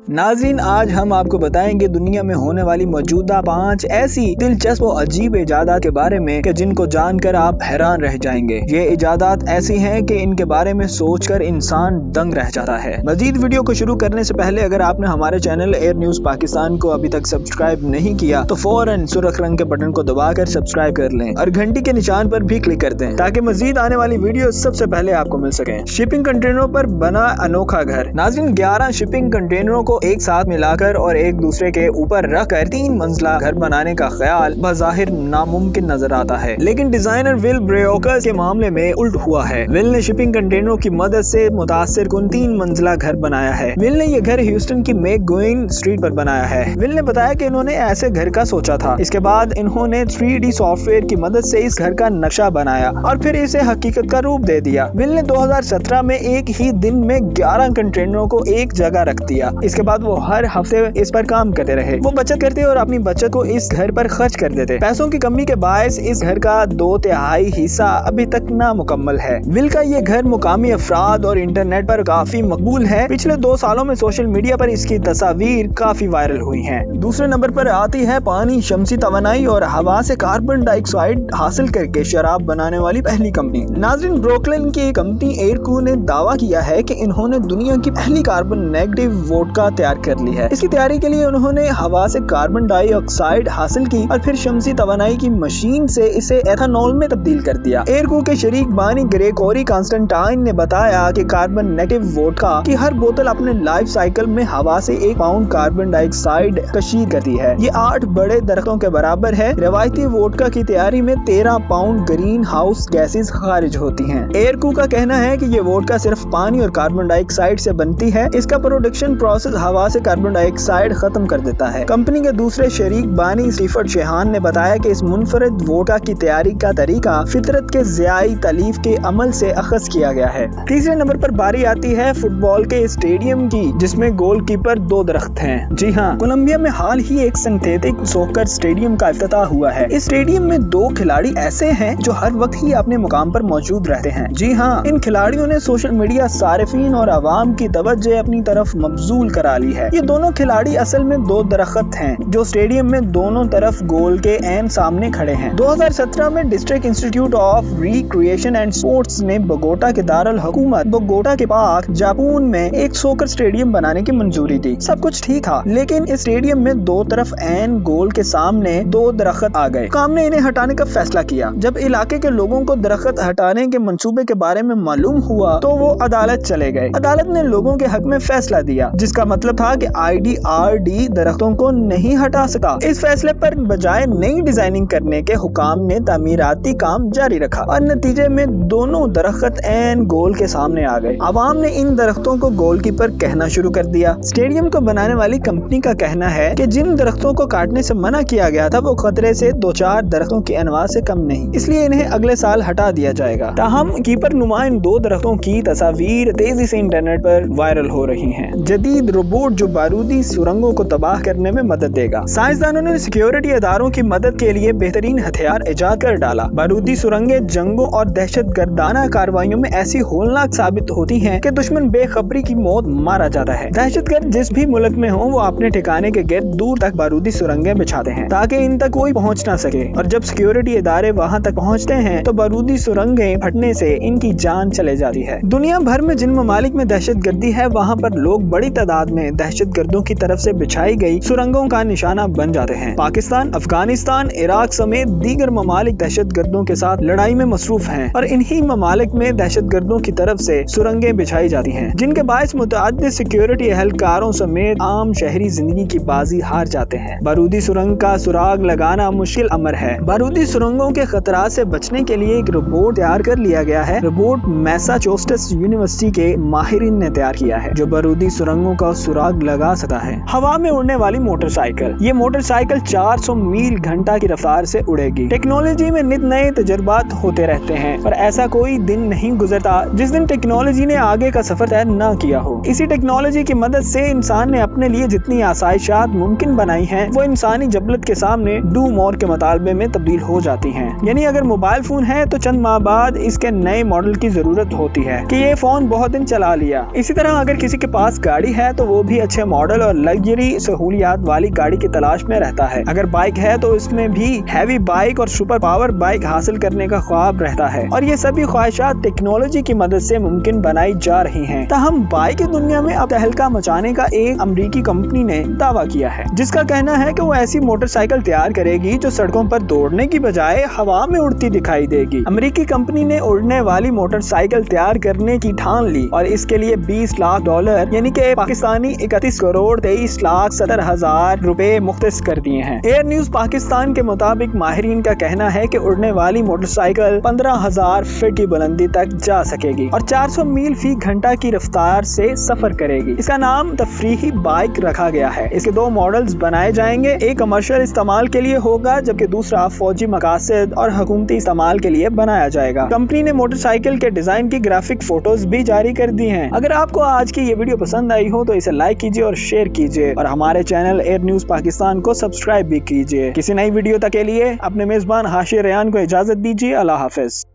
नाज़रीन, आज हम आपको बताएंगे दुनिया में होने वाली मौजूदा 5 ऐसी दिलचस्प और अजीब इजादात के बारे में कि जिनको जानकर आप हैरान रह जाएंगे। ये इजादात ऐसी हैं कि इनके बारे में सोचकर इंसान दंग रह जाता है। मजीद वीडियो को शुरू करने से पहले अगर आपने हमारे चैनल एयर न्यूज पाकिस्तान को अभी तक सब्सक्राइब नहीं किया तो फौरन सुर्ख रंग के बटन को दबाकर सब्सक्राइब कर लें और घंटी के निशान पर भी क्लिक कर दें ताकि मजीद आने वाली वीडियो सबसे पहले आपको मिल सके। शिपिंग कंटेनरों पर बना अनोखा घर। नाज़रीन, 11 शिपिंग कंटेनरों को एक साथ मिलाकर और एक दूसरे के ऊपर रखकर 3 मंजिला घर बनाने का ख्याल बज़ाहिर नामुमकिन नजर आता है, लेकिन डिजाइनर विल ब्रेओकर के मामले में उल्ट हुआ है। विल ने शिपिंग कंटेनरों की मदद से मुतासिर कुन 3 मंजिला घर बनाया है। विल ने यह घर ह्यूस्टन की मैकगुइन स्ट्रीट पर बनाया है। विल ने बताया कि इन्होंने ऐसे घर का सोचा था, इसके बाद इन्होंने 3D सॉफ्टवेयर की मदद से इस घर का नक्शा बनाया और फिर इसे हकीकत का रूप दे दिया। विल ने 2017 में एक ही दिन में 11 कंटेनरों को एक जगह रख दिया। इसके बाद वो हर हफ्ते इस पर काम करते रहे। वो बचत करते और अपनी बचत को इस घर पर खर्च कर देते। पैसों की कमी के बायस इस घर का 2/3 हिस्सा अभी तक नामुकम्मल है। विल का ये घर मुकामी अफराद और इंटरनेट पर काफी मकबूल है। पिछले 2 सालों में सोशल मीडिया पर इसकी तस्वीर काफी वायरल हुई हैं। दूसरे नंबर पर आती है पानी, शमसी तवानाई और हवा से कार्बन डाइऑक्साइड हासिल करके शराब बनाने वाली पहली कंपनी। नाज़रीन, ब्रुकलिन की कंपनी एयरकू ने दावा किया है कि इन्होंने दुनिया की पहली कार्बन नेगेटिव वोडका तैयार कर ली है। इसकी तैयारी के लिए उन्होंने हवा से कार्बन डाइऑक्साइड हासिल की और फिर शमसी तवानाई की मशीन से इसे एथेनॉल में तब्दील कर दिया। एयरकू के शरीक बानी ग्रेगोरी कॉन्स्टेंटाइन ने बताया कि कार्बन नेगेटिव वोडका की हर बोतल अपने लाइफ साइकिल में हवा से 1 पाउंड कार्बन डाइऑक्साइड कशीर करती है। ये 8 बड़े दरख्तों के बराबर है। रवायती वोडका की तैयारी में 13 पाउंड ग्रीन हाउस गैसेस खारिज होती हैं। एयरकू का कहना है कि ये वोडका सिर्फ पानी और कार्बन डाइऑक्साइड से बनती है। इसका प्रोडक्शन प्रोसेस हवा से कार्बन डाइऑक्साइड खत्म कर देता है। कंपनी के दूसरे शरीक बानी स्टीफर्ड शेहान ने बताया कि इस मुनफरद वोडका की तैयारी का तरीका फितरत के ज़ियाई तालीफ के अमल से अखज़ किया गया है। तीसरे नंबर पर बारी आती है फुटबॉल के स्टेडियम की, जिसमें गोलकीपर 2 दरख्त हैं। जी हाँ, कोलंबिया में हाल ही एक सिंथेटिक सोकर स्टेडियम का इफ्तिताह हुआ है। इस स्टेडियम में 2 खिलाड़ी ऐसे हैं जो हर वक्त ही अपने मुकाम पर मौजूद रहते हैं। जी हाँ, इन खिलाड़ियों ने सोशल मीडिया सारिफीन और आवाम की तवज्जो अपनी तरफ मबजूल करा ली है। ये दोनों खिलाड़ी असल में 2 दरख्त हैं जो स्टेडियम में दोनों तरफ गोल के ऐन सामने खड़े हैं। 2017 में district institute of recreation and sports ने बोगोटा के दारुल हुकूमत बोगोटा के पाक जापून में एक सोकर स्टेडियम बनाने की मंजूरी दी। सब कुछ ठीक था, लेकिन इस स्टेडियम में 2 तरफ ऐन गोल के सामने 2 दरख्त आ गए। काम ने इन्हें हटाने का फैसला किया। जब इलाके के लोगों को दरख्त हटाने के मंसूबे के बारे में मालूम हुआ तो वो अदालत चले गए। अदालत ने लोगों के हक में फैसला दिया, जिसका मतलब था कि IDRD दरख्तों को नहीं हटा सका। इस फैसले पर बजाय नई डिजाइनिंग करने के हुकाम ने तामीराती काम जारी रखा और नतीजे में दोनों दरख्त ऐन गोल के सामने आ गए। आवाम ने इन दरख्तों को गोलकीपर कहना शुरू कर दिया। स्टेडियम को बनाने वाली कंपनी का कहना है कि जिन दरख्तों को काटने से मना किया गया था वो खतरे से 2-4 दरख्तों की अनवा से कम नहीं, इसलिए इन्हें अगले साल हटा दिया जाएगा। ताहम कीपर नुमा इन 2 दरख्तों की तस्वीर तेजी से इंटरनेट पर वायरल हो रही हैं। जदीद रोबोट जो बारूदी सुरंगों को तबाह करने में मदद देगा। साइंसदानों ने सिक्योरिटी इदारों की मदद के लिए बेहतरीन हथियार इजाद कर डाला। बारूदी सुरंगें जंगों और दहशतगर्दाना कार्रवाइयों में ऐसी होलनाक साबित होती हैं कि दुश्मन बेखबरी की मौत मारा जाता है। दहशतगर्द जिस भी मुल्क में हो वो अपने ठिकाने के गिर्द दूर तक बारूदी सुरंगें बिछाते हैं ताकि इन तक कोई पहुंच ना सके, और जब सिक्योरिटी इदारे वहां तक पहुंचते हैं तो बारूदी सुरंगें फटने से इनकी जान चले जाती है। दुनिया भर में जिन ममालिक में दहशतगर्दी है वहाँ पर लोग बड़ी तादाद में दहशतगर्दों की तरफ से बिछाई गई सुरंगों का निशाना बन जाते हैं। पाकिस्तान, अफगानिस्तान, इराक समेत दीगर ममालिक दहशतगर्दों के साथ लड़ाई में मसरूफ हैं और इन्हीं ममालिक में दहशतगर्दों की तरफ से सुरंगें बिछाई जाती हैं, जिनके बायस मुतअद्दिद सिक्योरिटी एहलकारों समेत आम शहरी जिंदगी की बाजी हार जाते हैं। बारूदी सुरंग का सुराग लगाना मुश्किल अमर है। बारूदी सुरंगों के खतरात से बचने के लिए एक रोबोट तैयार कर लिया गया है। रोबोट मैसाचुसेट्स यूनिवर्सिटी के माहिरीन ने तैयार किया है जो बारूदी सुरंगों का सुराग लगा सकता है। हवा में उड़ने वाली मोटरसाइकिल। ये मोटरसाइकिल 400 मील घंटा की रफ्तार से उड़ेगी। टेक्नोलॉजी में नित नए तजुर्बात होते रहते हैं और ऐसा कोई दिन नहीं गुजरता जिस दिन टेक्नोलॉजी ने आगे का सफर तय न किया हो। इसी टेक्नोलॉजी की मदद से इंसान ने अपने लिए जितनी आसाइशात मुमकिन बनाई हैं वो इंसानी जबलत के सामने डू मोर के मुतालबे में तब्दील हो जाती हैं। यानी अगर मोबाइल फोन है तो चंद माह बाद इसके नए मॉडल की जरूरत होती है कि ये फोन बहुत दिन चला लिया। इसी तरह अगर किसी के पास गाड़ी है तो वो वो भी अच्छे मॉडल और लग्जरी सहूलियात वाली गाड़ी की तलाश में रहता है। अगर बाइक है तो इसमें भी हैवी बाइक और सुपर पावर बाइक हासिल करने का ख्वाब रहता है, और ये सभी ख्वाहिशात टेक्नोलॉजी की मदद से मुमकिन बनाई जा रही हैं। ताहम बाइक की दुनिया में अब तहलका मचाने का एक अमरीकी कंपनी ने दावा किया है, जिसका कहना है कि वो ऐसी मोटरसाइकिल तैयार करेगी जो सड़कों पर दौड़ने की बजाय हवा में उड़ती दिखाई देगी। अमेरिकी कंपनी ने उड़ने वाली मोटरसाइकिल तैयार करने की ठान ली और इसके लिए $20 लाख यानी कि पाकिस्तानी 31,23,70,000 रुपए मुख्तस कर दिए हैं। एयर न्यूज पाकिस्तान के मुताबिक माहिरीन का कहना है कि उड़ने वाली मोटरसाइकिल 15,000 फीट की बुलंदी तक जा सकेगी और 400 मील फी घंटा की रफ्तार से सफर करेगी। इसका नाम तफरीही बाइक रखा गया है। इसके 2 मॉडल्स बनाए जाएंगे, एक कमर्शियल इस्तेमाल के लिए होगा जबकि दूसरा फौजी मकासद और हुकूमती इस्तेमाल के लिए बनाया जाएगा। कंपनी ने मोटरसाइकिल के डिजाइन की ग्राफिक फोटोज भी जारी कर दी हैं। अगर आपको आज की ये वीडियो पसंद आई हो तो इसे लाइक कीजिए और शेयर कीजिए, और हमारे चैनल एयर न्यूज पाकिस्तान को सब्सक्राइब भी कीजिए। किसी नई वीडियो तक के लिए अपने मेजबान हाशिर रेयान को इजाजत दीजिए। अल्लाह हाफिज।